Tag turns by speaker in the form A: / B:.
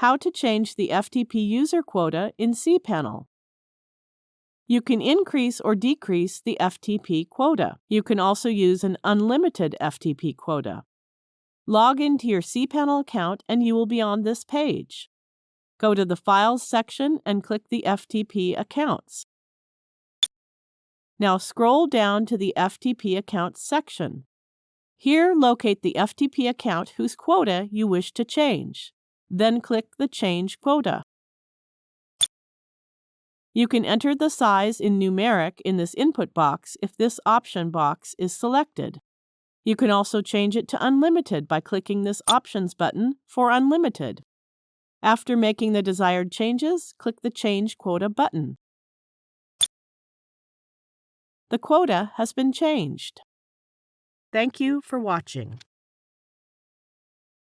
A: How to change the FTP user quota in cPanel. You can increase or decrease the FTP quota. You can also use an unlimited FTP quota. Log into your cPanel account and you will be on this page. Go to the Files section and click the FTP Accounts. Now scroll down to the FTP Accounts section. Here, locate the FTP account whose quota you wish to change. Then click the Change Quota. You can enter the size in numeric in this input box if this option box is selected. You can also change it to unlimited by clicking this Options button for unlimited. After making the desired changes, click the Change Quota button. The quota has been changed. Thank you for watching.